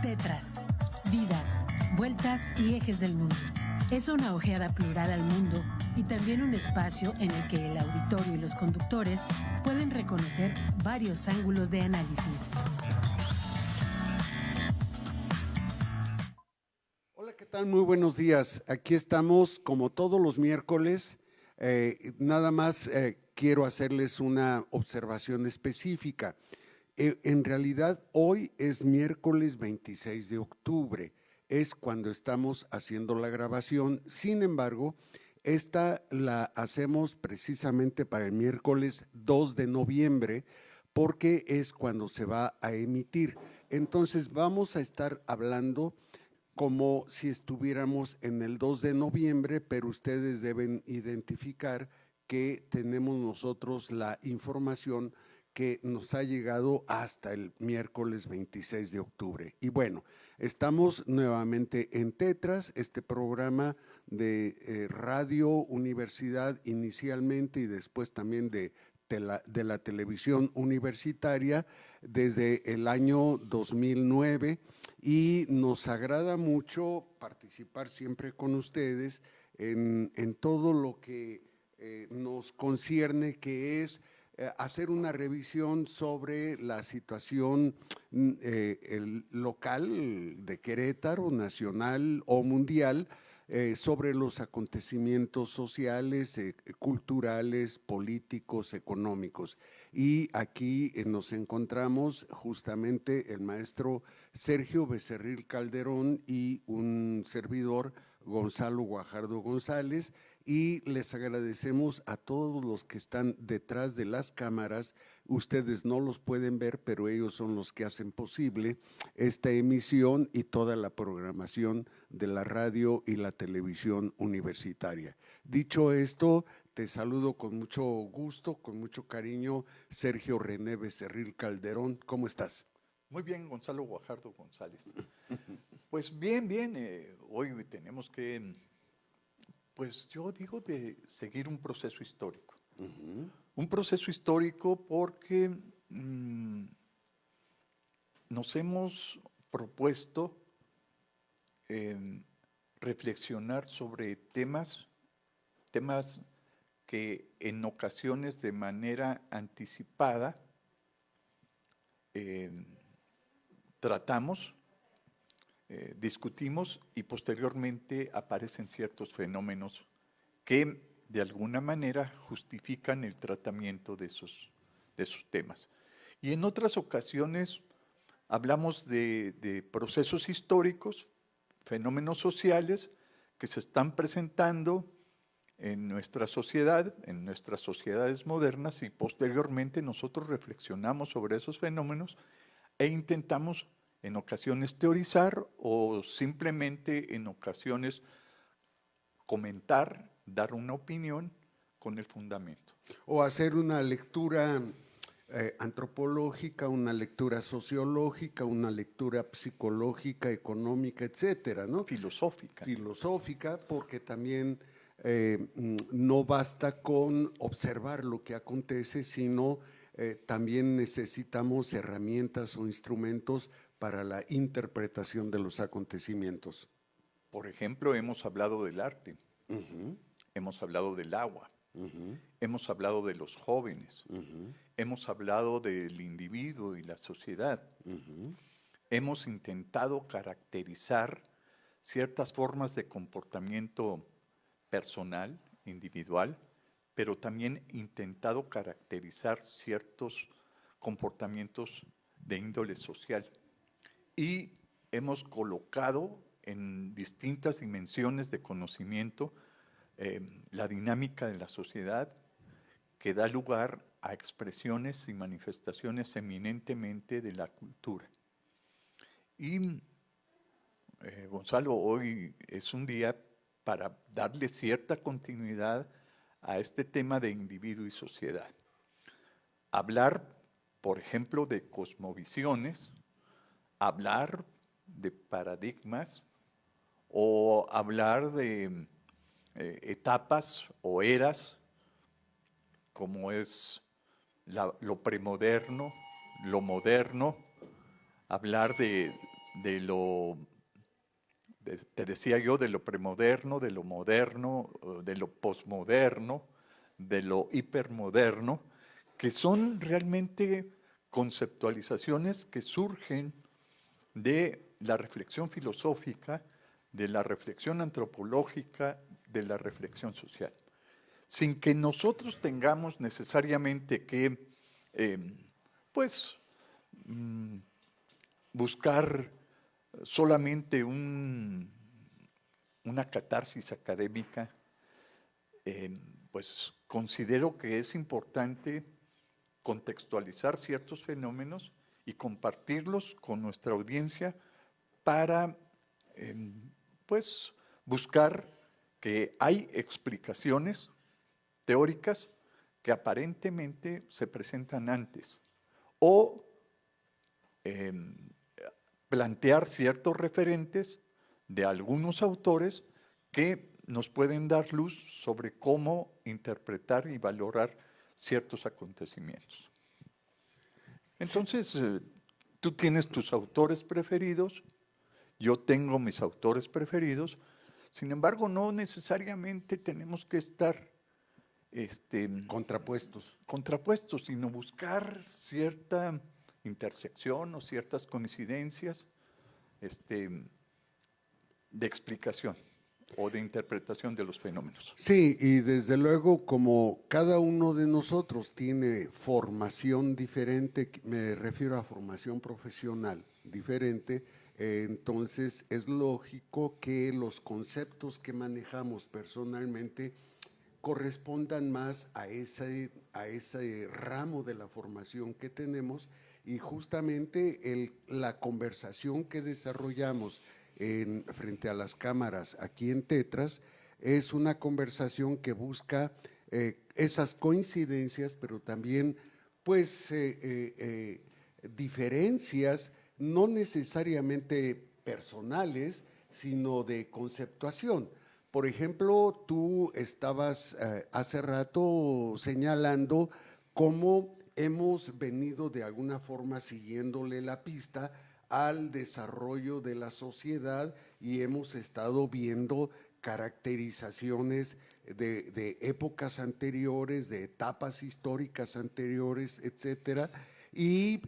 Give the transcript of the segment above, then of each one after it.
Tetras, vidas, vueltas y ejes del mundo. Es una ojeada plural al mundo y también un espacio en el que el auditorio y los conductores pueden reconocer varios ángulos de análisis. Hola, ¿qué tal? Muy buenos días. Aquí estamos como todos los miércoles. Nada más quiero hacerles una observación específica. En realidad, hoy es miércoles 26 de octubre, es cuando estamos haciendo la grabación. Sin embargo, esta la hacemos precisamente para el miércoles 2 de noviembre, porque es cuando se va a emitir. Entonces, vamos a estar hablando como si estuviéramos en el 2 de noviembre, pero ustedes deben identificar que tenemos nosotros la información que nos ha llegado hasta el miércoles 26 de octubre. Y bueno, estamos nuevamente en Tetras, este programa de Radio Universidad inicialmente y después también de la televisión universitaria desde el año 2009, y nos agrada mucho participar siempre con ustedes en todo lo que nos concierne, que es hacer una revisión sobre la situación local de Querétaro, nacional o mundial, sobre los acontecimientos sociales, culturales, políticos, económicos. Y aquí nos encontramos justamente el maestro Sergio Becerril Calderón y un servidor, Gonzalo Guajardo González, y les agradecemos a todos los que están detrás de las cámaras. Ustedes no los pueden ver, pero ellos son los que hacen posible esta emisión y toda la programación de la radio y la televisión universitaria. Dicho esto, te saludo con mucho gusto, con mucho cariño, Sergio René Becerril Calderón. ¿Cómo estás? Muy bien, Gonzalo Guajardo González. Pues bien, hoy tenemos que, pues yo digo, de seguir un proceso histórico. Un proceso histórico porque nos hemos propuesto reflexionar sobre temas que en ocasiones de manera anticipada tratamos, discutimos y posteriormente aparecen ciertos fenómenos que de alguna manera justifican el tratamiento de esos temas. Y en otras ocasiones hablamos de procesos históricos, fenómenos sociales que se están presentando en nuestra sociedad, en nuestras sociedades modernas, y posteriormente nosotros reflexionamos sobre esos fenómenos e intentamos en ocasiones teorizar o simplemente en ocasiones comentar, dar una opinión con el fundamento. O hacer una lectura antropológica, una lectura sociológica, una lectura psicológica, económica, etcétera, ¿no? Filosófica. Filosófica, porque también no basta con observar lo que acontece, sino también necesitamos herramientas o instrumentos para la interpretación de los acontecimientos. Por ejemplo, hemos hablado del arte, hemos hablado del agua, hemos hablado de los jóvenes, hemos hablado del individuo y la sociedad. Hemos intentado caracterizar ciertas formas de comportamiento personal, individual, pero también intentado caracterizar ciertos comportamientos de índole social. Y hemos colocado en distintas dimensiones de conocimiento la dinámica de la sociedad, que da lugar a expresiones y manifestaciones eminentemente de la cultura. Y Gonzalo, hoy es un día para darle cierta continuidad a este tema de individuo y sociedad. Hablar, por ejemplo, de cosmovisiones, hablar de paradigmas o hablar de etapas o eras, como es lo premoderno, lo moderno, hablar de te decía yo, de lo premoderno, de lo moderno, de lo posmoderno, de lo hipermoderno, que son realmente conceptualizaciones que surgen de la reflexión filosófica, de la reflexión antropológica, de la reflexión social. Sin que nosotros tengamos necesariamente que, buscar solamente una catarsis académica, pues considero que es importante contextualizar ciertos fenómenos y compartirlos con nuestra audiencia para, pues, buscar que hay explicaciones teóricas que aparentemente se presentan antes o plantear ciertos referentes de algunos autores que nos pueden dar luz sobre cómo interpretar y valorar ciertos acontecimientos. Entonces, tú tienes tus autores preferidos, yo tengo mis autores preferidos, sin embargo, no necesariamente tenemos que estar contrapuestos, sino buscar cierta intersección o ciertas coincidencias de explicación o de interpretación de los fenómenos. Sí, y desde luego como cada uno de nosotros tiene formación diferente, me refiero a formación profesional diferente, entonces es lógico que los conceptos que manejamos personalmente correspondan más a ese ramo de la formación que tenemos, y justamente la conversación que desarrollamos frente a las cámaras aquí en Tetras es una conversación que busca esas coincidencias, pero también pues diferencias no necesariamente personales, sino de conceptuación. Por ejemplo, tú estabas hace rato señalando cómo hemos venido de alguna forma siguiéndole la pista al desarrollo de la sociedad y hemos estado viendo caracterizaciones de épocas anteriores, de etapas históricas anteriores, etcétera, y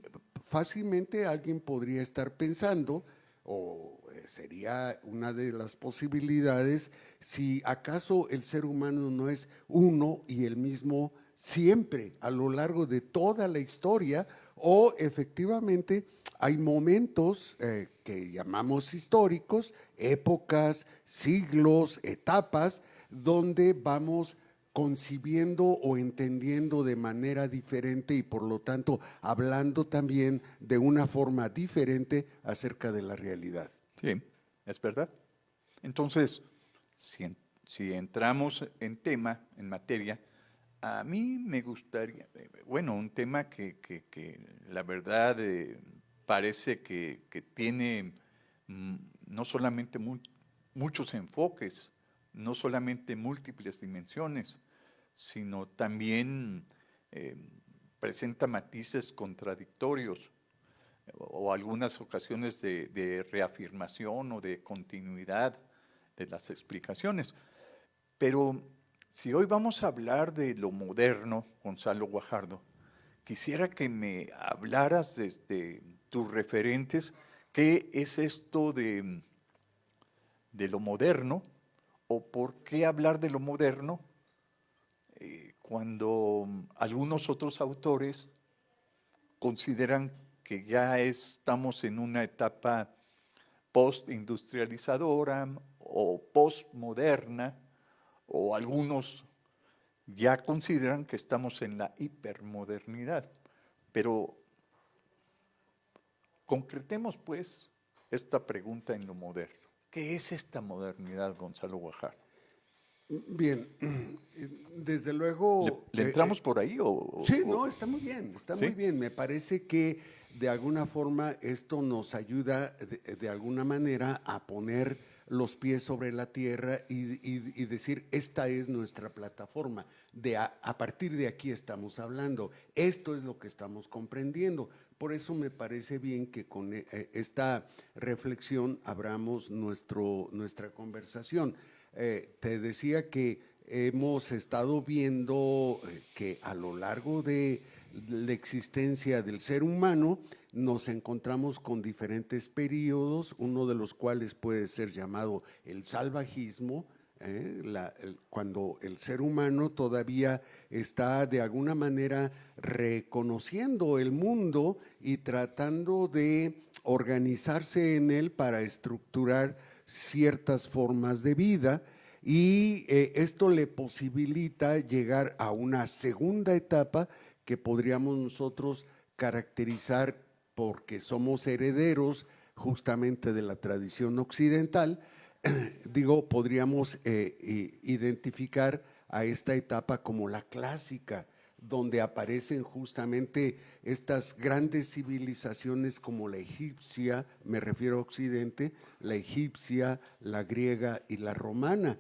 fácilmente alguien podría estar pensando, o sería una de las posibilidades, si acaso el ser humano no es uno y el mismo siempre a lo largo de toda la historia, o efectivamente hay momentos que llamamos históricos, épocas, siglos, etapas, donde vamos concibiendo o entendiendo de manera diferente y por lo tanto hablando también de una forma diferente acerca de la realidad. Sí, es verdad. Entonces, si entramos en tema, en materia, a mí me gustaría, bueno, un tema que la verdad parece que tiene no solamente muchos enfoques, no solamente múltiples dimensiones, sino también presenta matices contradictorios o algunas ocasiones de reafirmación o de continuidad de las explicaciones. Pero si hoy vamos a hablar de lo moderno, Gonzalo Guajardo, quisiera que me hablaras desde tus referentes, ¿qué es esto de lo moderno? ¿O por qué hablar de lo moderno cuando algunos otros autores consideran que ya estamos en una etapa postindustrializadora o postmoderna, o algunos ya consideran que estamos en la hipermodernidad? Pero concretemos pues esta pregunta en lo moderno. ¿Qué es esta modernidad, Gonzalo Guajardo? Bien, desde luego… ¿Le entramos por ahí? Sí, no, está muy bien, está ¿sí? muy bien. Me parece que de alguna forma esto nos ayuda de alguna manera a poner los pies sobre la tierra y decir, esta es nuestra plataforma, a partir de aquí estamos hablando, esto es lo que estamos comprendiendo, Por eso me parece bien que con esta reflexión abramos nuestra conversación. Te decía que hemos estado viendo que a lo largo de la existencia del ser humano nos encontramos con diferentes periodos, uno de los cuales puede ser llamado el salvajismo, cuando el ser humano todavía está de alguna manera reconociendo el mundo y tratando de organizarse en él para estructurar ciertas formas de vida, y esto le posibilita llegar a una segunda etapa que podríamos nosotros caracterizar porque somos herederos justamente de la tradición occidental. Podríamos identificar a esta etapa como la clásica, donde aparecen justamente estas grandes civilizaciones como la egipcia, me refiero a Occidente, la egipcia, la griega y la romana.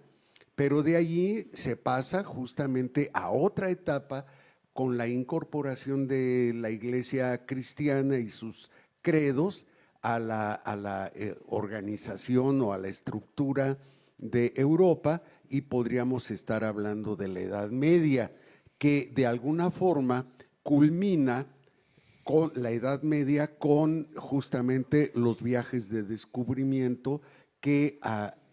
Pero de allí se pasa justamente a otra etapa con la incorporación de la Iglesia cristiana y sus credos a la organización o a la estructura de Europa, y podríamos estar hablando de la Edad Media, que de alguna forma culmina con la Edad Media con justamente los viajes de descubrimiento que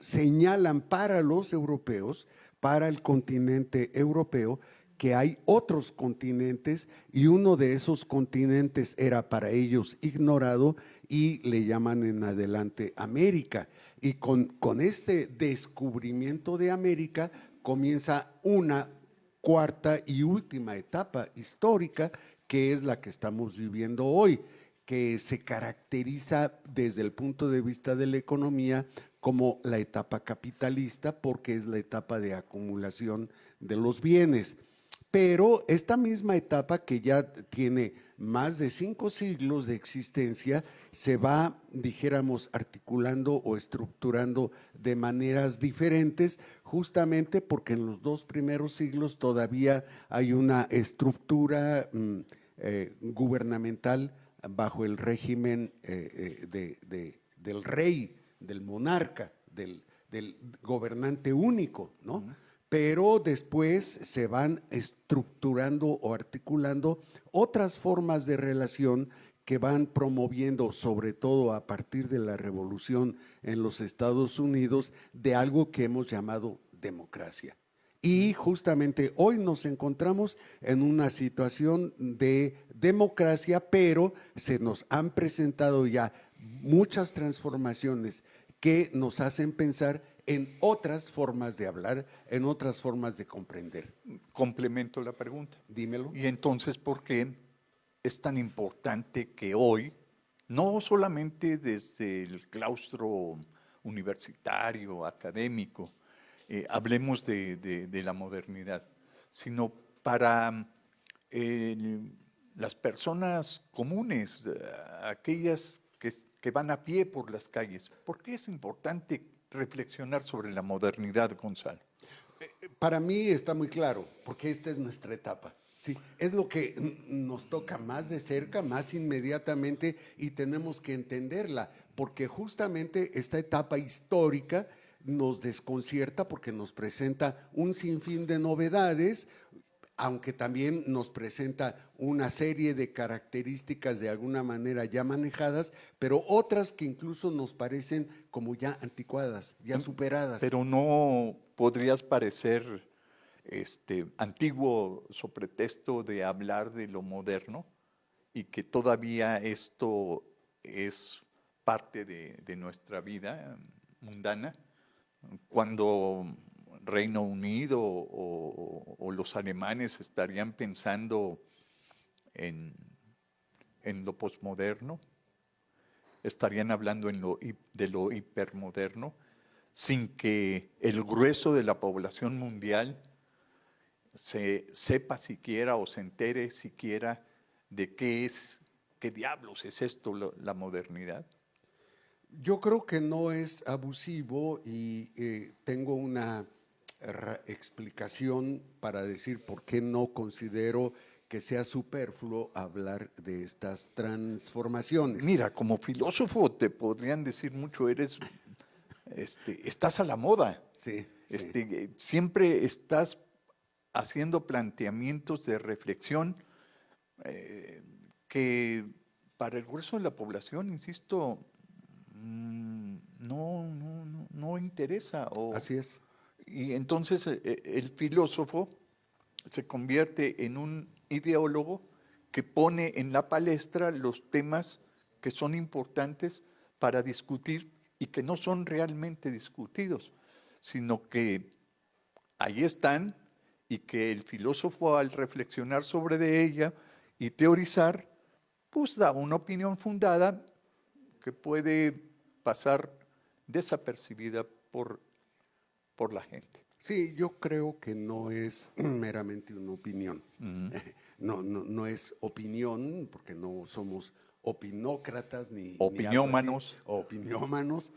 señalan para los europeos, para el continente europeo, que hay otros continentes, y uno de esos continentes era para ellos ignorado y le llaman en adelante América. Y con este descubrimiento de América comienza una cuarta y última etapa histórica, que es la que estamos viviendo hoy, que se caracteriza desde el punto de vista de la economía como la etapa capitalista, porque es la etapa de acumulación de los bienes. Pero esta misma etapa, que ya tiene más de 5 siglos de existencia, se va, dijéramos, articulando o estructurando de maneras diferentes, justamente porque en los 2 primeros siglos todavía hay una estructura gubernamental bajo el régimen del rey, del monarca, del gobernante único, ¿no? Pero después se van estructurando o articulando otras formas de relación que van promoviendo, sobre todo a partir de la revolución en los Estados Unidos, de algo que hemos llamado democracia. Y justamente hoy nos encontramos en una situación de democracia, pero se nos han presentado ya muchas transformaciones que nos hacen pensar en otras formas de hablar, en otras formas de comprender. Complemento la pregunta. Dímelo. Y entonces, ¿por qué es tan importante que hoy, no solamente desde el claustro universitario, académico, hablemos de la modernidad, sino para las personas comunes, aquellas que van a pie por las calles? ¿Por qué es importante reflexionar sobre la modernidad, Gonzalo? Para mí está muy claro, porque esta es nuestra etapa. Sí, es lo que nos toca más de cerca, más inmediatamente, y tenemos que entenderla, porque justamente esta etapa histórica nos desconcierta porque nos presenta un sinfín de novedades, aunque también nos presenta una serie de características de alguna manera ya manejadas, pero otras que incluso nos parecen como ya anticuadas, ya superadas. Pero no podrías parecer antiguo so pretexto de hablar de lo moderno, y que todavía esto es parte de nuestra vida mundana, cuando Reino Unido o los alemanes estarían pensando en lo posmoderno, estarían hablando de lo hipermoderno, sin que el grueso de la población mundial se sepa siquiera o se entere siquiera de qué diablos es esto, la modernidad. Yo creo que no es abusivo, y tengo una explicación para decir por qué no considero que sea superfluo hablar de estas transformaciones. Mira, como filósofo te podrían decir mucho, estás a la moda. Sí, sí. Siempre estás haciendo planteamientos de reflexión que para el grueso de la población, insisto, no interesa. Así es. Y entonces el filósofo se convierte en un ideólogo que pone en la palestra los temas que son importantes para discutir y que no son realmente discutidos, sino que ahí están y que el filósofo al reflexionar sobre de ella y teorizar, pues da una opinión fundada que puede pasar desapercibida por la gente. Sí, yo creo que no es meramente una opinión. No es opinión, porque no somos opinócratas ni Opiniómanos. Opiniómanos.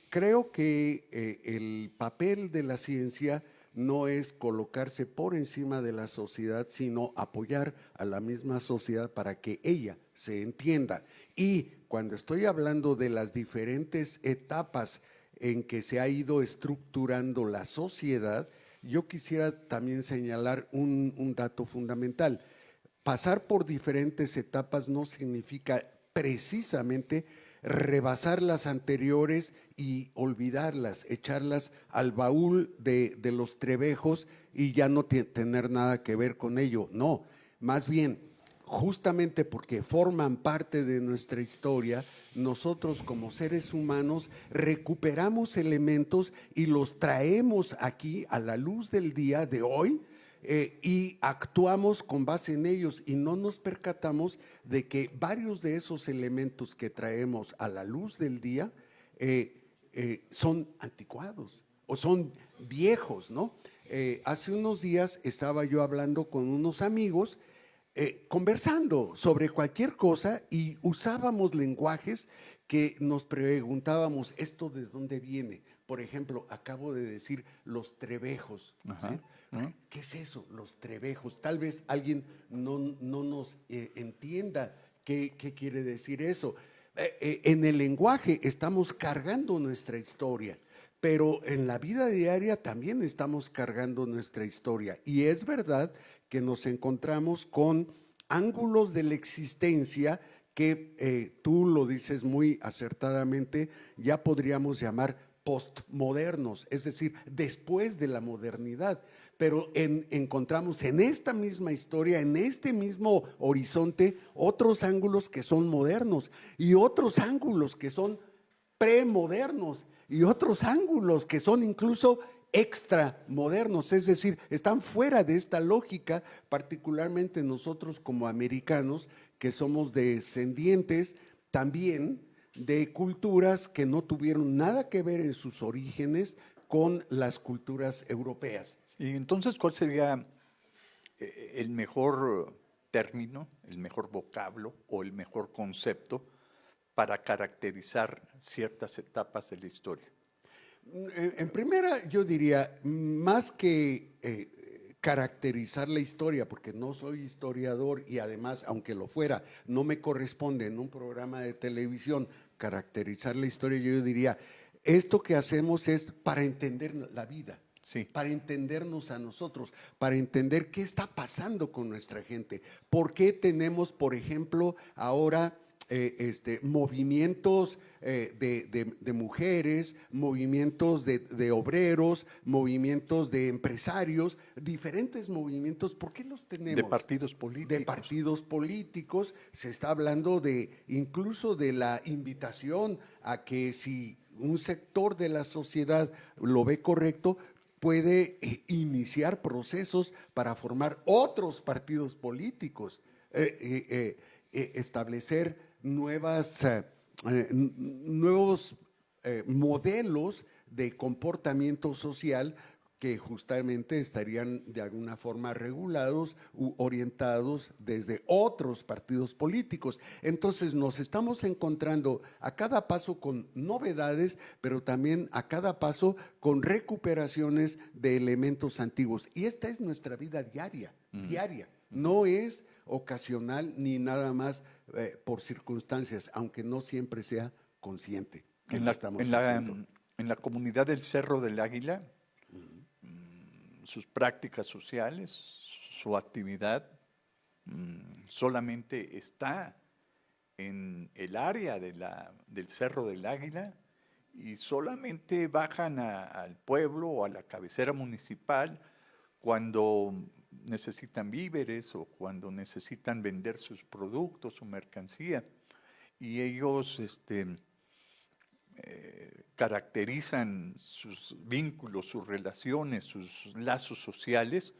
Creo que el papel de la ciencia no es colocarse por encima de la sociedad, sino apoyar a la misma sociedad para que ella se entienda. Y cuando estoy hablando de las diferentes etapas en que se ha ido estructurando la sociedad, yo quisiera también señalar un dato fundamental. Pasar por diferentes etapas no significa precisamente rebasar las anteriores y olvidarlas, echarlas al baúl de los trebejos y ya no tener nada que ver con ello. No, más bien, justamente porque forman parte de nuestra historia, nosotros como seres humanos recuperamos elementos y los traemos aquí a la luz del día de hoy y actuamos con base en ellos y no nos percatamos de que varios de esos elementos que traemos a la luz del día son anticuados o son viejos, ¿no? Hace unos días estaba yo hablando con unos amigos conversando sobre cualquier cosa y usábamos lenguajes que nos preguntábamos, ¿esto de dónde viene? Por ejemplo, acabo de decir los trebejos. ¿Sí? ¿Qué es eso? Los trebejos. Tal vez alguien no nos entienda qué quiere decir eso. En el lenguaje estamos cargando nuestra historia, pero en la vida diaria también estamos cargando nuestra historia. Y es verdad que nos encontramos con ángulos de la existencia que tú lo dices muy acertadamente, ya podríamos llamar postmodernos, es decir, después de la modernidad. Pero encontramos en esta misma historia, en este mismo horizonte, otros ángulos que son modernos y otros ángulos que son premodernos y otros ángulos que son incluso extramodernos, es decir, están fuera de esta lógica, particularmente nosotros como americanos, que somos descendientes también de culturas que no tuvieron nada que ver en sus orígenes con las culturas europeas. Y entonces, ¿cuál sería el mejor término, el mejor vocablo o el mejor concepto para caracterizar ciertas etapas de la historia? En primera, yo diría, más que caracterizar la historia, porque no soy historiador y además, aunque lo fuera, no me corresponde en un programa de televisión caracterizar la historia, yo diría, esto que hacemos es para entender la vida. Sí. Para entendernos a nosotros, para entender qué está pasando con nuestra gente. ¿Por qué tenemos, por ejemplo, ahora movimientos de mujeres, movimientos de obreros, movimientos de empresarios, diferentes movimientos? ¿Por qué los tenemos? De partidos políticos. De partidos políticos. Se está hablando incluso de la invitación a que si un sector de la sociedad lo ve correcto, puede iniciar procesos para formar otros partidos políticos, establecer nuevos modelos de comportamiento social que justamente estarían de alguna forma regulados u orientados desde otros partidos políticos. Entonces nos estamos encontrando a cada paso con novedades, pero también a cada paso con recuperaciones de elementos antiguos. Y esta es nuestra vida diaria. No es ocasional ni nada más por circunstancias, aunque no siempre sea consciente que lo estamos haciendo. En la comunidad del Cerro del Águila, sus prácticas sociales, su actividad, solamente está en el área del Cerro del Águila y solamente bajan al pueblo o a la cabecera municipal cuando necesitan víveres o cuando necesitan vender sus productos, su mercancía. Y ellos caracterizan sus vínculos, sus relaciones, sus lazos sociales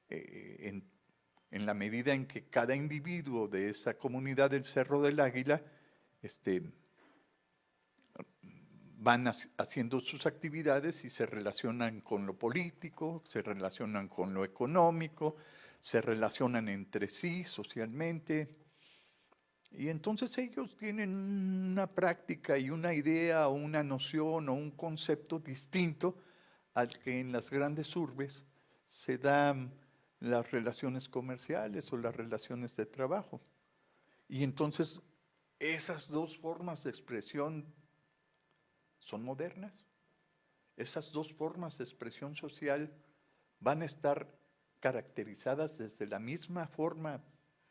en la medida en que cada individuo de esa comunidad del Cerro del Águila van haciendo sus actividades y se relacionan con lo político, se relacionan con lo económico, se relacionan entre sí socialmente. Y entonces ellos tienen una práctica y una idea o una noción o un concepto distinto al que en las grandes urbes se dan las relaciones comerciales o las relaciones de trabajo. Y entonces esas dos formas de expresión son modernas. Esas dos formas de expresión social van a estar caracterizadas desde la misma forma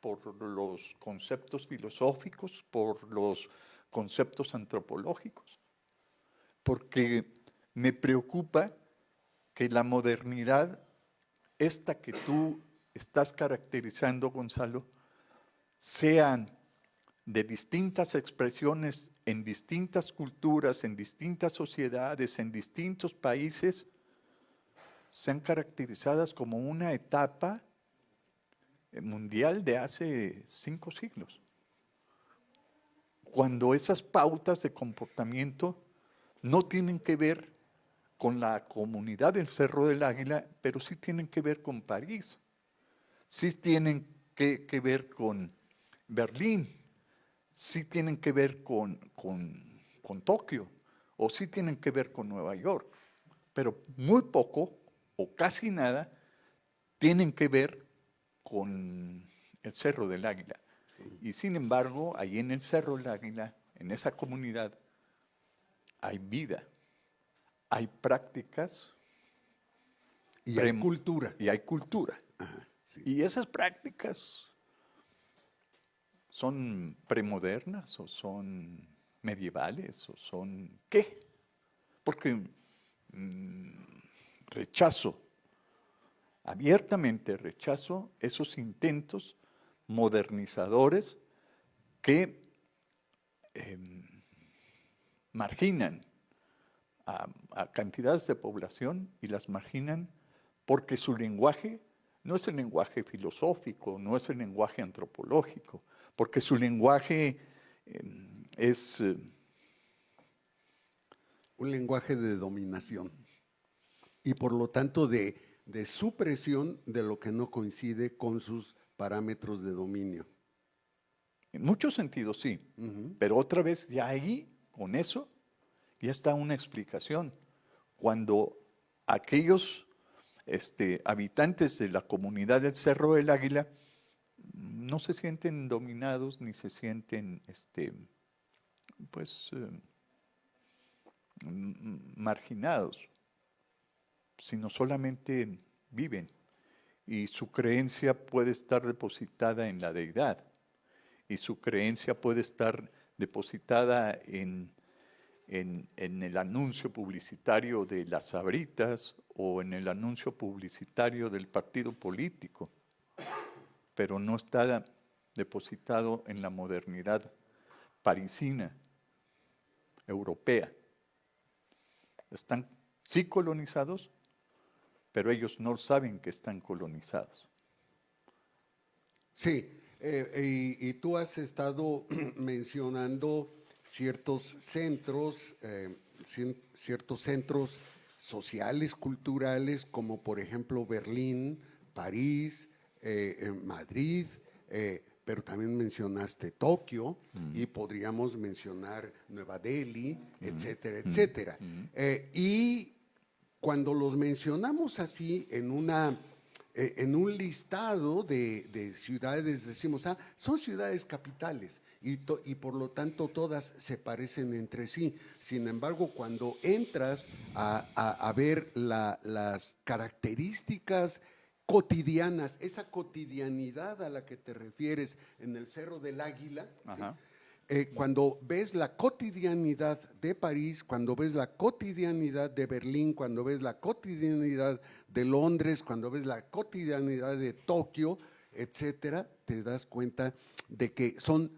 por los conceptos filosóficos, por los conceptos antropológicos. Porque me preocupa que la modernidad, esta que tú estás caracterizando, Gonzalo, sean de distintas expresiones en distintas culturas, en distintas sociedades, en distintos países, sean caracterizadas como una etapa mundial de hace 5 siglos. Cuando esas pautas de comportamiento no tienen que ver con la comunidad del Cerro del Águila, pero sí tienen que ver con París, sí tienen que ver con Berlín, sí tienen que ver con Tokio, o sí tienen que ver con Nueva York, pero muy poco o casi nada tienen que ver con el Cerro del Águila. Y sin embargo, ahí en el Cerro del Águila, en esa comunidad, hay vida, hay prácticas. Y hay cultura. Y hay cultura. Ajá, sí. Y esas prácticas son premodernas o son medievales o son ¿qué? Porque rechazo, abiertamente rechazo esos intentos modernizadores que marginan a cantidades de población y las marginan porque su lenguaje no es el lenguaje filosófico, no es el lenguaje antropológico, porque su lenguaje es un lenguaje de dominación y por lo tanto de supresión de lo que no coincide con sus parámetros de dominio. En muchos sentidos sí, pero otra vez ya ahí, con eso, ya está una explicación. Cuando aquellos habitantes de la comunidad del Cerro del Águila no se sienten dominados ni se sienten marginados, sino solamente viven y su creencia puede estar depositada en la deidad y su creencia puede estar depositada en el anuncio publicitario de las Sabritas o en el anuncio publicitario del partido político, pero no está depositado en la modernidad parisina, europea. Están sí colonizados, pero ellos no saben que están colonizados. Sí, y tú has estado mencionando ciertos centros sociales, culturales, como por ejemplo Berlín, París, Madrid, pero también mencionaste Tokio y podríamos mencionar Nueva Delhi, etcétera, etcétera. Y cuando los mencionamos así en una En un listado de ciudades decimos, son ciudades capitales y por lo tanto todas se parecen entre sí. Sin embargo, cuando entras a ver las características cotidianas, esa cotidianidad a la que te refieres en el Cerro del Águila, cuando ves la cotidianidad de París, cuando ves la cotidianidad de Berlín, cuando ves la cotidianidad de Londres, cuando ves la cotidianidad de Tokio, etcétera, te das cuenta de que son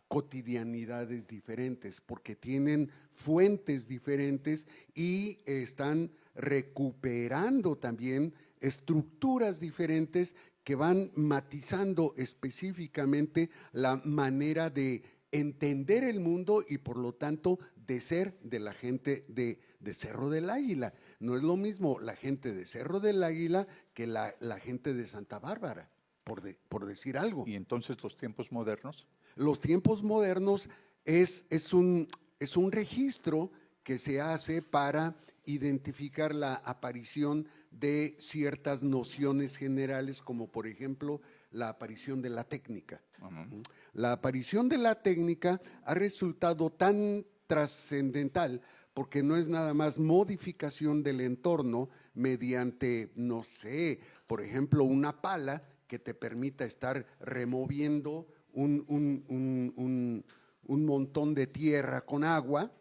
cotidianidades diferentes, porque tienen fuentes diferentes y están recuperando también estructuras diferentes que van matizando específicamente la manera de entender el mundo y por lo tanto de ser de la gente de Cerro del Águila. No es lo mismo la gente de Cerro del Águila que la gente de Santa Bárbara, por decir algo. ¿Y entonces los tiempos modernos? Los tiempos modernos es un registro que se hace para identificar la aparición de ciertas nociones generales, como por ejemplo la aparición de la técnica. La aparición de la técnica ha resultado tan trascendental porque no es nada más modificación del entorno mediante, no sé, por ejemplo, una pala que te permita estar removiendo un montón de tierra con agua.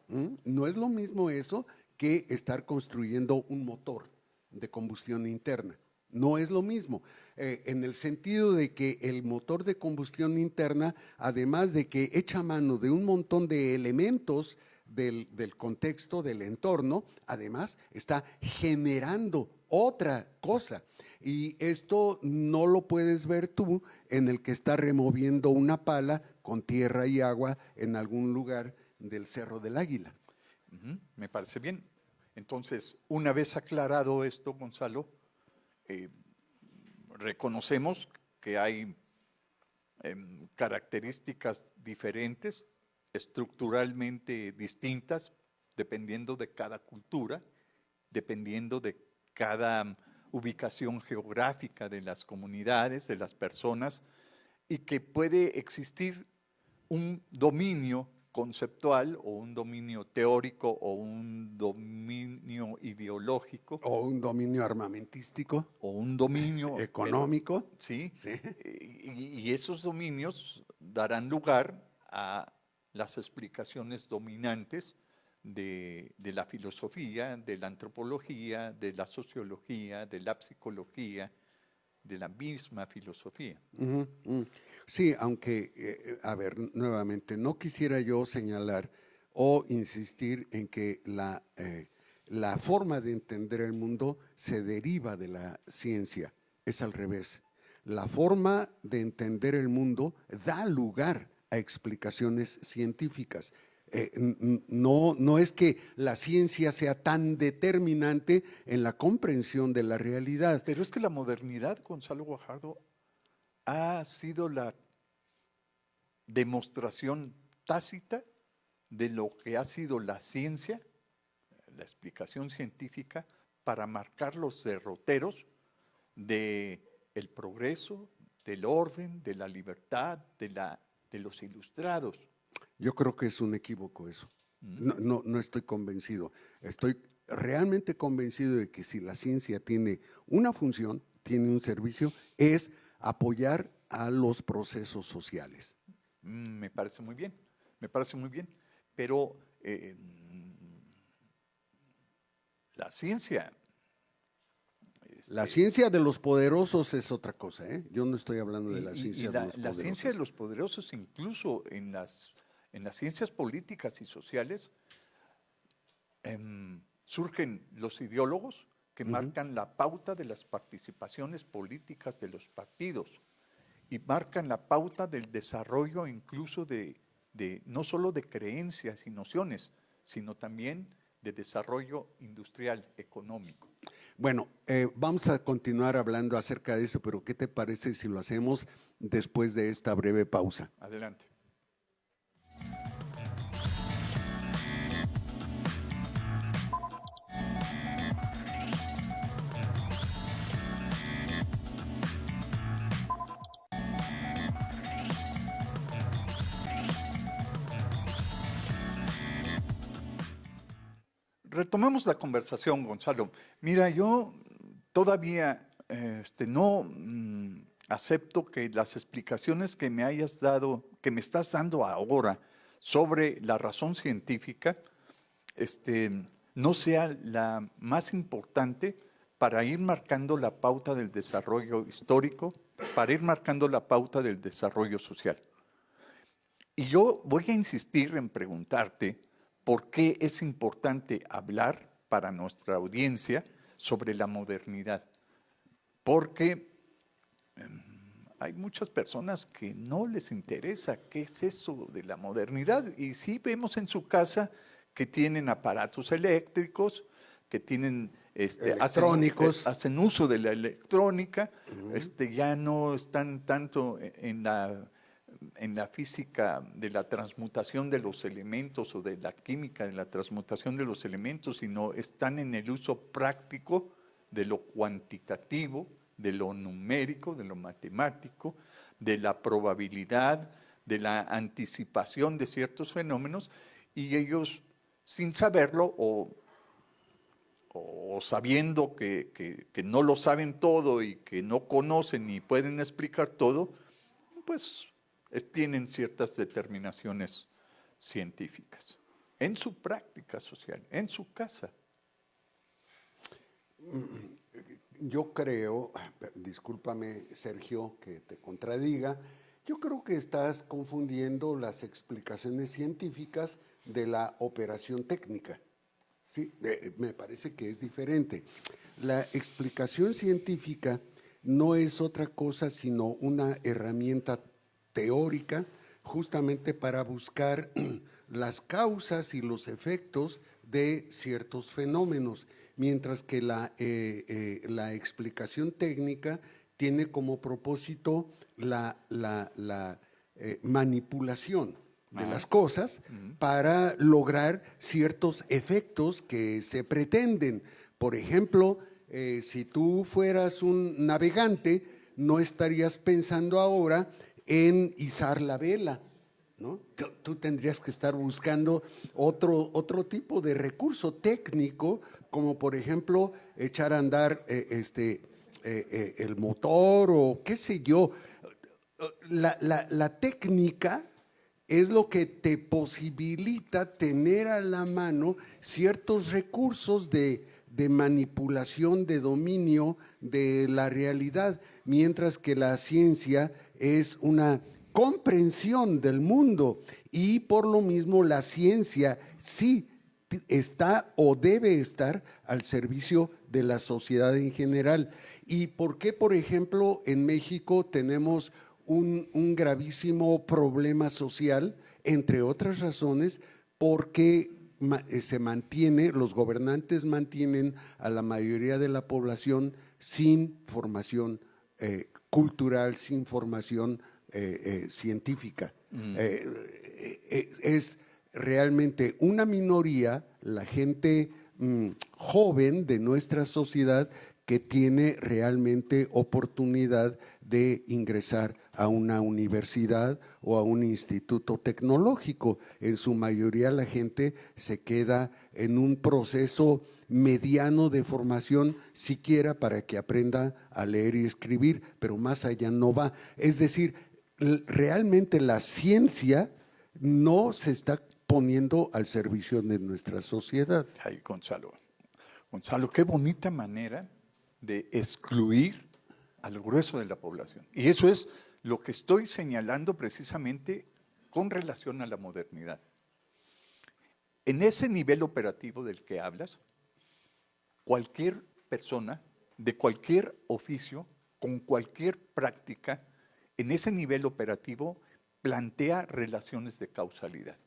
No es lo mismo eso que estar construyendo un motor de combustión interna. No es lo mismo, en el sentido de que el motor de combustión interna, además de que echa mano de un montón de elementos del contexto, del entorno, además está generando otra cosa. Y esto no lo puedes ver tú en el que está removiendo una pala con tierra y agua en algún lugar del Cerro del Águila. Me parece bien. Entonces, una vez aclarado esto, Gonzalo, reconocemos que hay características diferentes, estructuralmente distintas, dependiendo de cada cultura, dependiendo de cada ubicación geográfica de las comunidades, de las personas, y que puede existir un dominio conceptual o un dominio teórico o un dominio ideológico. O un dominio armamentístico. O un dominio económico. Sí. Y esos dominios darán lugar a las explicaciones dominantes de la filosofía, de la antropología, de la sociología, de la psicología, de la misma filosofía. Sí, aunque, a ver, nuevamente, no quisiera yo señalar o insistir en que la forma de entender el mundo se deriva de la ciencia, es al revés. La forma de entender el mundo da lugar a explicaciones científicas. No es que la ciencia sea tan determinante en la comprensión de la realidad. Pero es que la modernidad, Gonzalo Guajardo, ha sido la demostración tácita de lo que ha sido la ciencia, la explicación científica, para marcar los derroteros del progreso, del orden, de la libertad, de los ilustrados. Yo creo que es un equívoco eso. No estoy convencido. Estoy realmente convencido de que si la ciencia tiene una función, tiene un servicio, es apoyar a los procesos sociales. Me parece muy bien, pero la ciencia... La ciencia de los poderosos es otra cosa, ¿eh? Yo no estoy hablando de la ciencia de los poderosos. La ciencia de los poderosos, incluso en las ciencias políticas y sociales, surgen los ideólogos que marcan la pauta de las participaciones políticas de los partidos y marcan la pauta del desarrollo incluso de no solo de creencias y nociones, sino también de desarrollo industrial, económico. Bueno, vamos a continuar hablando acerca de eso, pero ¿qué te parece si lo hacemos después de esta breve pausa? Adelante. retomamos la conversación, Gonzalo. Mira, yo todavía no acepto que las explicaciones que me hayas dado, que me estás dando ahora sobre la razón científica, no sea la más importante para ir marcando la pauta del desarrollo histórico, para ir marcando la pauta del desarrollo social. Y yo voy a insistir en preguntarte por qué es importante hablar para nuestra audiencia sobre la modernidad. Porque hay muchas personas que no les interesa qué es eso de la modernidad. Y sí vemos en su casa que tienen aparatos eléctricos, que tienen electrónicos, hacen uso de la electrónica, ya no están tanto en la física de la transmutación de los elementos o de la química de la transmutación de los elementos, sino están en el uso práctico de lo cuantitativo, de lo numérico, de lo matemático, de la probabilidad, de la anticipación de ciertos fenómenos, y ellos, sin saberlo o sabiendo que no lo saben todo y que no conocen ni pueden explicar todo, pues tienen ciertas determinaciones científicas en su práctica social, en su casa. Yo creo, discúlpame Sergio que te contradiga, yo creo que estás confundiendo las explicaciones científicas de la operación técnica. Sí, me parece que es diferente. La explicación científica no es otra cosa sino una herramienta teórica justamente para buscar las causas y los efectos de ciertos fenómenos, mientras que la explicación técnica tiene como propósito la manipulación de las cosas para lograr ciertos efectos que se pretenden. Por ejemplo, si tú fueras un navegante, no estarías pensando ahora en izar la vela, ¿no? Tú tendrías que estar buscando otro tipo de recurso técnico, como por ejemplo echar a andar el motor o qué sé yo. La técnica es lo que te posibilita tener a la mano ciertos recursos de manipulación, de dominio de la realidad, mientras que la ciencia es una comprensión del mundo y por lo mismo la ciencia sí está o debe estar al servicio de la sociedad en general. ¿Y por qué, por ejemplo, en México tenemos un gravísimo problema social, entre otras razones, porque los gobernantes mantienen a la mayoría de la población sin formación cultural, sin formación científica? Es realmente una minoría, la gente joven de nuestra sociedad, que tiene realmente oportunidad de ingresar a una universidad o a un instituto tecnológico. En su mayoría la gente se queda en un proceso mediano de formación, siquiera para que aprenda a leer y escribir, pero más allá no va. Es decir, realmente la ciencia no se está poniendo al servicio de nuestra sociedad. Ay, Gonzalo, qué bonita manera de excluir al grueso de la población. Y eso es lo que estoy señalando precisamente con relación a la modernidad. En ese nivel operativo del que hablas, cualquier persona de cualquier oficio, con cualquier práctica, en ese nivel operativo plantea relaciones de causalidad.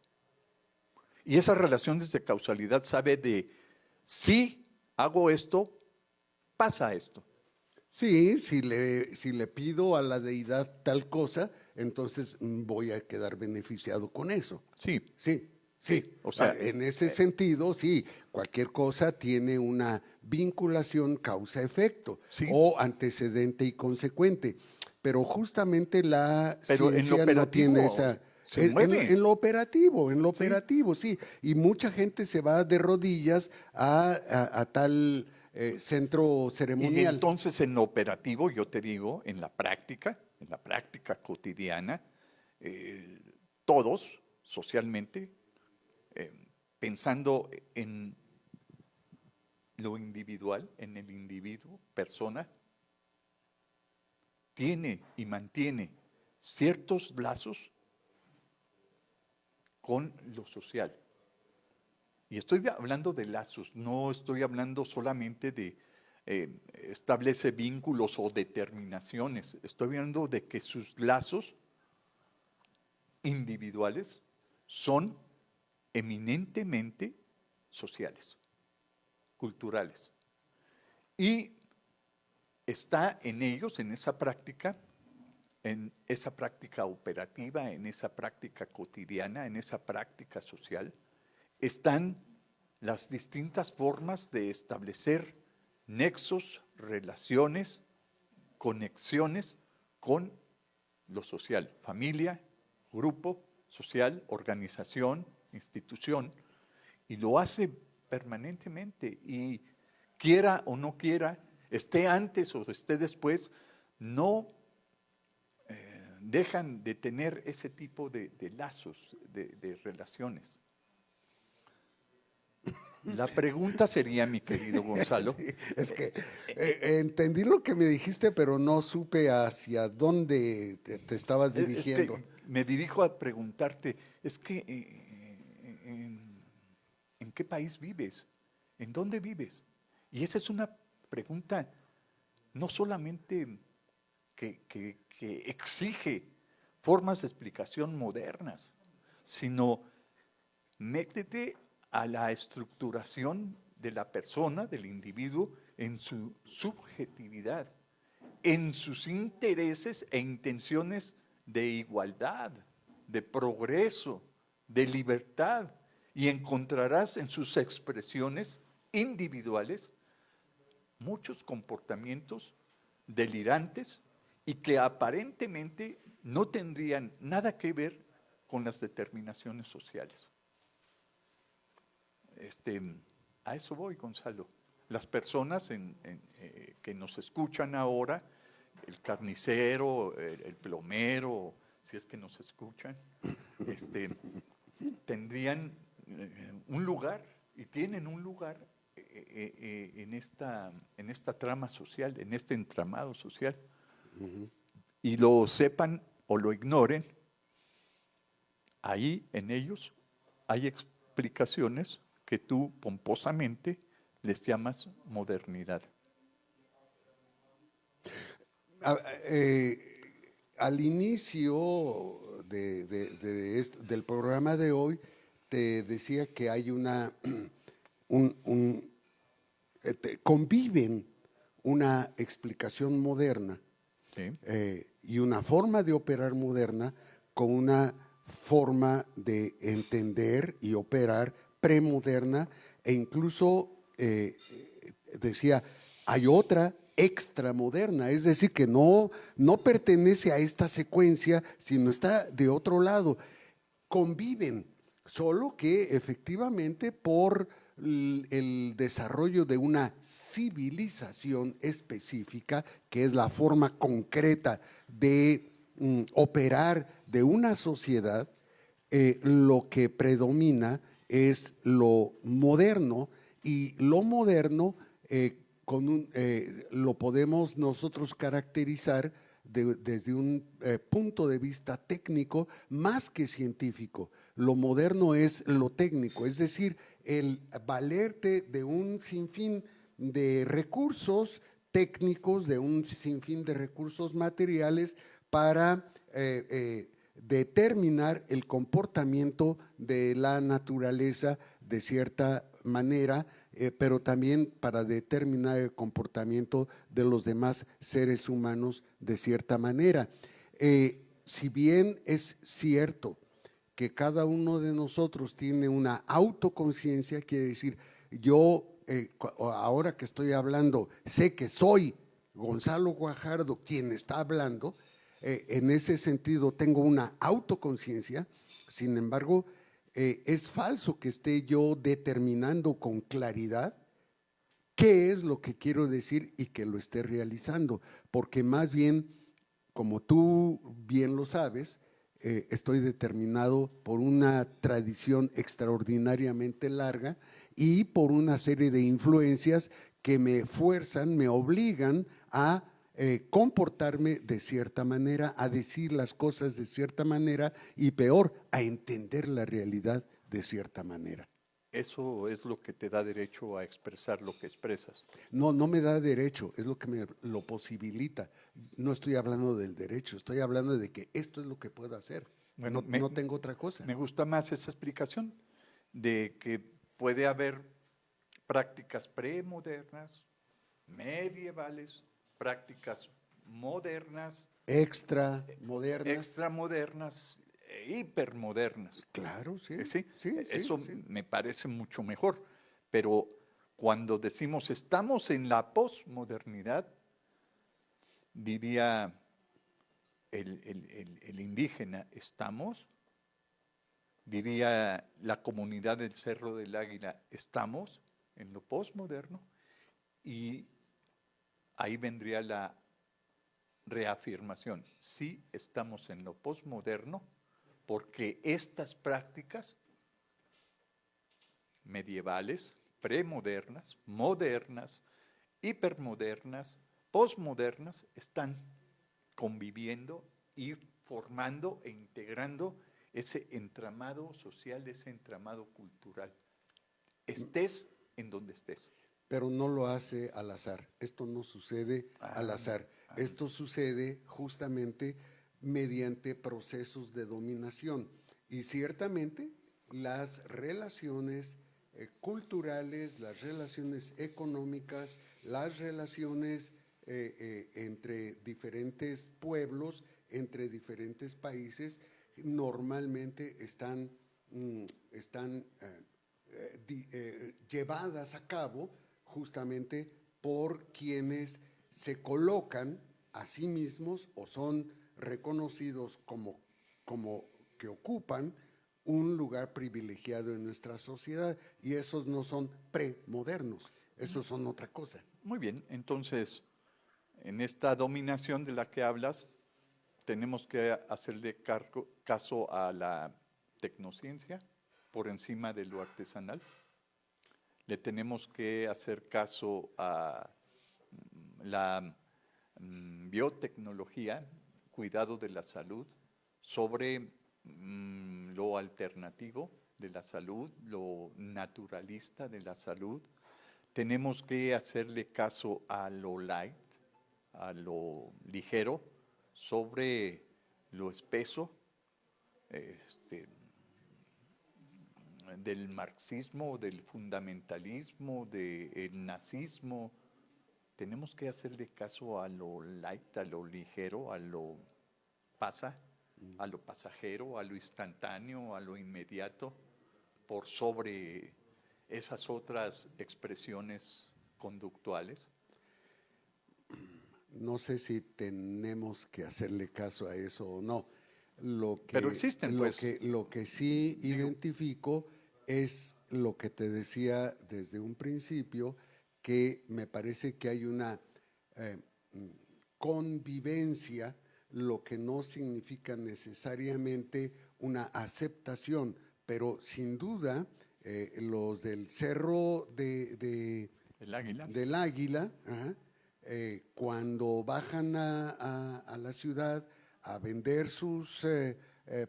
Y esas relaciones de causalidad sabe de si hago esto, pasa esto. Sí, si le pido a la deidad tal cosa, entonces voy a quedar beneficiado con eso. Sí. O sea, en ese sentido, sí, cualquier cosa tiene una vinculación causa-efecto o antecedente y consecuente. Pero justamente la ciencia no tiene esa Se mueve. En lo operativo, sí. Y mucha gente se va de rodillas a tal centro Y ceremonial. entonces en lo operativo, yo te digo, en la práctica cotidiana, todos socialmente, pensando en lo individual, en el individuo, persona, tiene y mantiene ciertos lazos con lo social. Y estoy hablando de lazos, no estoy hablando solamente de establece vínculos o determinaciones. Estoy hablando de que sus lazos individuales son eminentemente sociales, culturales. Y está en ellos, en esa práctica operativa, en esa práctica cotidiana, en esa práctica social, están las distintas formas de establecer nexos, relaciones, conexiones con lo social, familia, grupo social, organización, institución, y lo hace permanentemente y quiera o no quiera, esté antes o esté después, no dejan de tener ese tipo de lazos, de relaciones. La pregunta sería, mi querido Gonzalo. Sí, es que entendí lo que me dijiste, pero no supe hacia dónde te estabas dirigiendo. Es que me dirijo a preguntarte, es que ¿en qué país vives? ¿En dónde vives? Y esa es una pregunta no solamente que exige formas de explicación modernas, sino métete a la estructuración de la persona, del individuo, en su subjetividad, en sus intereses e intenciones de igualdad, de progreso, de libertad, y encontrarás en sus expresiones individuales muchos comportamientos delirantes y que aparentemente no tendrían nada que ver con las determinaciones sociales. A eso voy, Gonzalo. Las personas que nos escuchan ahora, el carnicero, el plomero, si es que nos escuchan, tendrían un lugar y tienen un lugar en esta trama social, en este entramado social. Y lo sepan o lo ignoren, ahí en ellos hay explicaciones que tú pomposamente les llamas modernidad. Al inicio del programa de hoy, te decía que hay conviven una explicación moderna, ¿Sí? Y una forma de operar moderna con una forma de entender y operar premoderna, e incluso decía, hay otra extramoderna, es decir, que no pertenece a esta secuencia, sino está de otro lado. Conviven, solo que efectivamente por el desarrollo de una civilización específica, que es la forma concreta de operar de una sociedad, lo que predomina es lo moderno, y lo moderno lo podemos nosotros caracterizar desde un punto de vista técnico más que científico. Lo moderno es lo técnico, es decir, el valerte de un sinfín de recursos técnicos, de un sinfín de recursos materiales para determinar el comportamiento de la naturaleza de cierta manera, pero también para determinar el comportamiento de los demás seres humanos de cierta manera. Si bien es cierto que cada uno de nosotros tiene una autoconciencia, quiere decir, yo ahora que estoy hablando, sé que soy Gonzalo Guajardo quien está hablando, En ese sentido tengo una autoconciencia, sin embargo, es falso que esté yo determinando con claridad qué es lo que quiero decir y que lo esté realizando, porque más bien, como tú bien lo sabes, estoy determinado por una tradición extraordinariamente larga y por una serie de influencias que me fuerzan, me obligan a comportarme de cierta manera, a decir las cosas de cierta manera y peor, a entender la realidad de cierta manera. Eso es lo que te da derecho a expresar lo que expresas. No, no me da derecho, es lo que me lo posibilita. No estoy hablando del derecho, estoy hablando de que esto es lo que puedo hacer. Bueno, No tengo otra cosa. Me gusta más esa explicación de que puede haber prácticas premodernas, medievales, prácticas modernas, extramodernas e hipermodernas. Claro, sí. ¿Sí? Sí, Eso sí. me parece mucho mejor. Pero cuando decimos estamos en la posmodernidad, diría el indígena, ¿estamos? Diría la comunidad del Cerro del Águila, ¿estamos en lo posmoderno? Y ahí vendría la reafirmación, sí estamos en lo posmoderno, porque estas prácticas medievales, premodernas, modernas, hipermodernas, posmodernas, están conviviendo y formando e integrando ese entramado social, ese entramado cultural. Estés en donde estés. Pero no lo hace al azar. Esto no sucede al azar. Esto sucede justamente mediante procesos de dominación. Y ciertamente las relaciones culturales, las relaciones económicas, las relaciones entre diferentes pueblos, entre diferentes países, normalmente están llevadas a cabo justamente por quienes se colocan a sí mismos o son reconocidos como que ocupan un lugar privilegiado en nuestra sociedad, y esos no son premodernos, esos son otra cosa. Muy bien, entonces, en esta dominación de la que hablas, tenemos que hacerle caso a la tecnociencia por encima de lo artesanal. Le tenemos que hacer caso a la biotecnología, cuidado de la salud, sobre lo alternativo de la salud, lo naturalista de la salud. Tenemos que hacerle caso a lo light, a lo ligero, sobre lo espeso, del marxismo, del fundamentalismo, del nazismo. Tenemos que hacerle caso a lo light, a lo ligero, a lo a lo pasajero, a lo instantáneo, a lo inmediato, por sobre esas otras expresiones conductuales. No sé si tenemos que hacerle caso a eso o no. Pero existen, lo que sí identifico es lo que te decía desde un principio, que me parece que hay una convivencia, lo que no significa necesariamente una aceptación, pero sin duda los del Cerro del Águila, cuando bajan a la ciudad a vender sus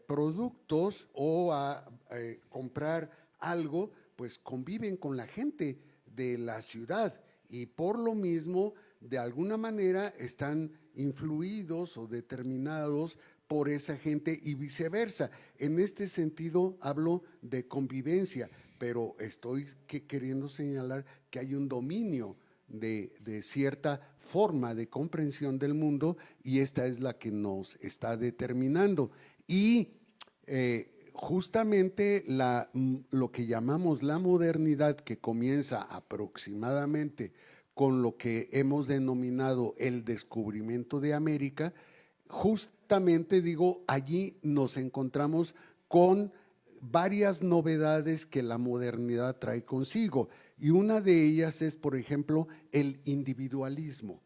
productos o a comprar algo, pues conviven con la gente de la ciudad y por lo mismo, de alguna manera, están influidos o determinados por esa gente y viceversa. En este sentido hablo de convivencia, pero estoy queriendo señalar que hay un dominio de cierta forma de comprensión del mundo y esta es la que nos está determinando. Y justamente lo que llamamos la modernidad, que comienza aproximadamente con lo que hemos denominado el descubrimiento de América, justamente digo, allí nos encontramos con varias novedades que la modernidad trae consigo. Y una de ellas es, por ejemplo, el individualismo.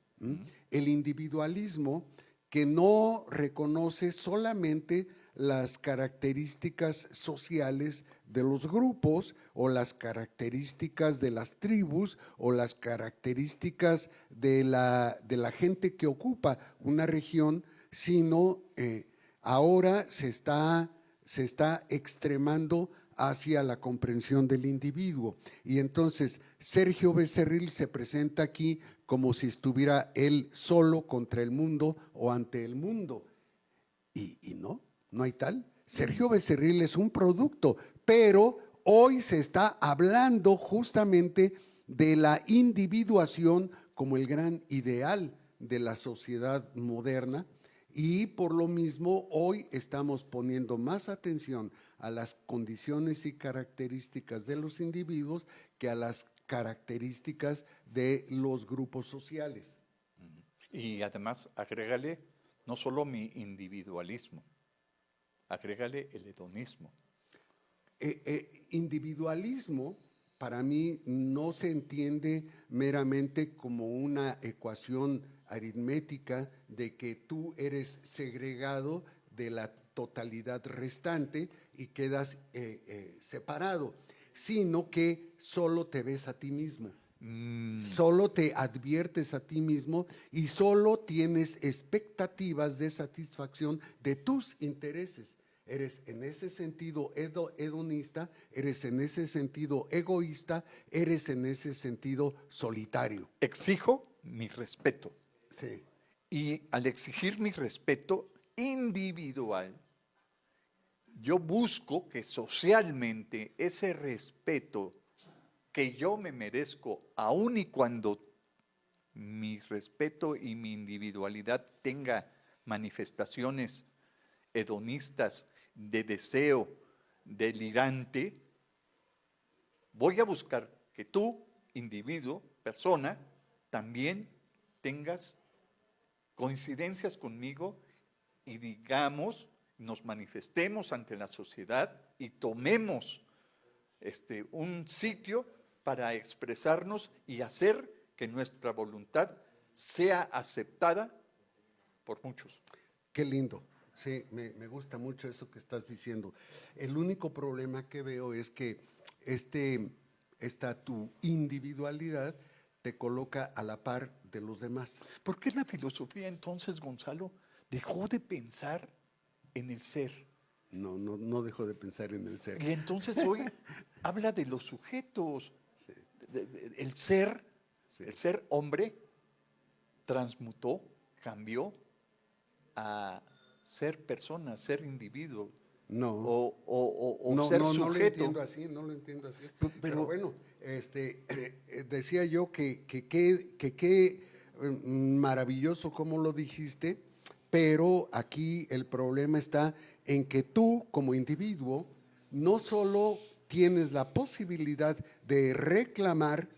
El individualismo que no reconoce solamente las características sociales de los grupos o las características de las tribus o las características de la gente que ocupa una región, sino ahora se está extremando hacia la comprensión del individuo. Y entonces Sergio Becerril se presenta aquí como si estuviera él solo contra el mundo o ante el mundo. Y no hay tal. Sergio Becerril es un producto, pero hoy se está hablando justamente de la individuación como el gran ideal de la sociedad moderna. Y por lo mismo hoy estamos poniendo más atención a las condiciones y características de los individuos que a las características de los grupos sociales. Y además, agrégale no solo mi individualismo, agrégale el hedonismo. Individualismo para mí no se entiende meramente como una ecuación aritmética de que tú eres segregado de la totalidad restante y quedas separado, sino que solo te ves a ti mismo. Solo te adviertes a ti mismo y solo tienes expectativas de satisfacción de tus intereses. Eres en ese sentido hedonista, eres en ese sentido egoísta, eres en ese sentido solitario. Exijo mi respeto. Sí. Y al exigir mi respeto individual, yo busco que socialmente ese respeto que yo me merezco, aun y cuando mi respeto y mi individualidad tenga manifestaciones hedonistas, de deseo delirante, voy a buscar que tú, individuo, persona, también tengas coincidencias conmigo y digamos, nos manifestemos ante la sociedad y tomemos un sitio para expresarnos y hacer que nuestra voluntad sea aceptada por muchos. Qué lindo. Sí, me gusta mucho eso que estás diciendo. El único problema que veo es que esta tu individualidad te coloca a la par de los demás. ¿Por qué la filosofía entonces, Gonzalo, dejó de pensar en el ser? No dejó de pensar en el ser. Y entonces hoy habla de los sujetos. Sí. El ser, Sí. el ser hombre, transmutó, cambió a ser persona, ser individuo. No. O ser sujeto. No lo entiendo así, no lo entiendo así. Pero bueno, decía yo que qué maravilloso como lo dijiste, pero aquí el problema está en que tú como individuo no solo tienes la posibilidad de reclamar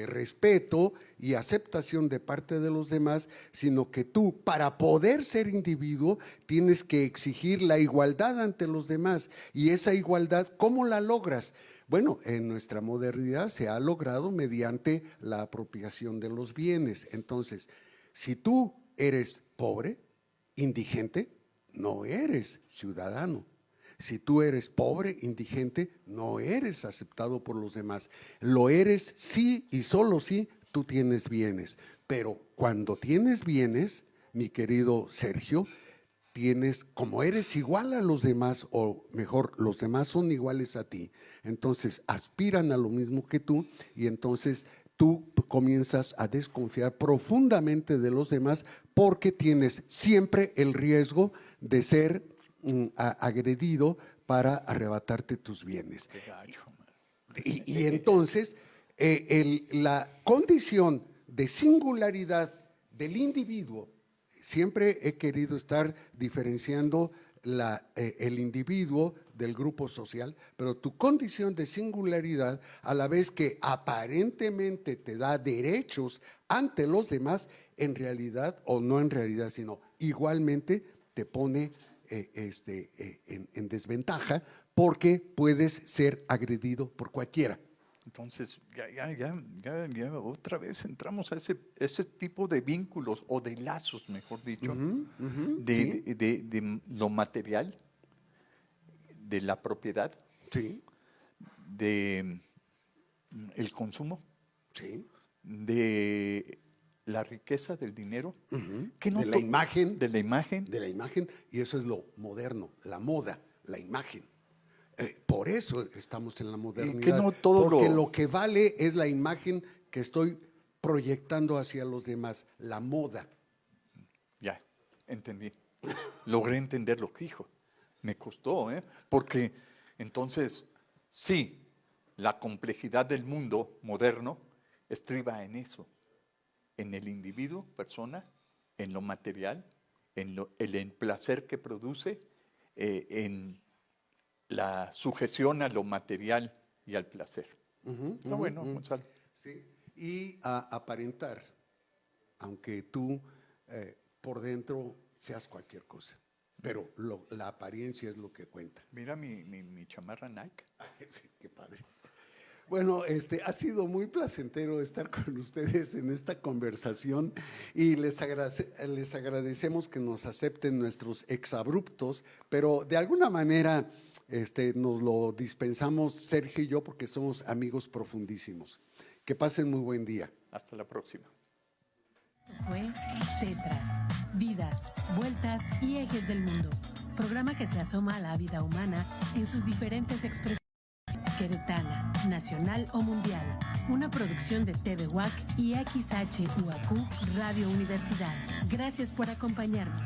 respeto y aceptación de parte de los demás, sino que tú, para poder ser individuo, tienes que exigir la igualdad ante los demás. Y esa igualdad, ¿cómo la logras? Bueno, en nuestra modernidad se ha logrado mediante la apropiación de los bienes. Entonces, si tú eres pobre, indigente, no eres ciudadano. Si tú eres pobre, indigente, no eres aceptado por los demás. Lo eres sí y solo si tú tienes bienes. Pero cuando tienes bienes, mi querido Sergio, como eres igual a los demás, o mejor, los demás son iguales a ti, entonces aspiran a lo mismo que tú y entonces tú comienzas a desconfiar profundamente de los demás porque tienes siempre el riesgo de ser agredido para arrebatarte tus bienes. Y entonces la condición de singularidad del individuo, siempre he querido estar diferenciando el individuo del grupo social, pero tu condición de singularidad, a la vez que aparentemente te da derechos ante los demás, en realidad, o no en realidad, sino igualmente te pone en desventaja porque puedes ser agredido por cualquiera. Entonces, ya otra vez entramos a ese tipo de vínculos o de lazos, mejor dicho, Sí, de lo material, de la propiedad, sí, de el consumo, sí. de la riqueza del dinero, que no De la to- imagen. de la imagen. De la imagen, y eso es lo moderno, la moda, la imagen. Por eso estamos en la modernidad, no todo porque lo- lo que vale es la imagen que estoy proyectando hacia los demás, la moda. Ya, entendí. Logré entender lo que dijo. Me costó, porque entonces, sí, la complejidad del mundo moderno estriba en eso, en el individuo, persona, en lo material, el placer que produce, en la sujeción a lo material y al placer. Está bueno, Gonzalo. Sí. Y a aparentar, aunque tú por dentro seas cualquier cosa, pero la apariencia es lo que cuenta. Mira mi chamarra Nike. Sí, qué padre. Bueno, ha sido muy placentero estar con ustedes en esta conversación y les agradecemos que nos acepten nuestros exabruptos, pero de alguna manera nos lo dispensamos Sergio y yo porque somos amigos profundísimos. Que pasen muy buen día. Hasta la próxima. Fue Tetras, vidas, vueltas y ejes del mundo. Programa que se asoma a la vida humana en sus diferentes expresiones. Queretana, nacional o mundial. Una producción de TV UAC y XHUAQ Radio Universidad. Gracias por acompañarnos.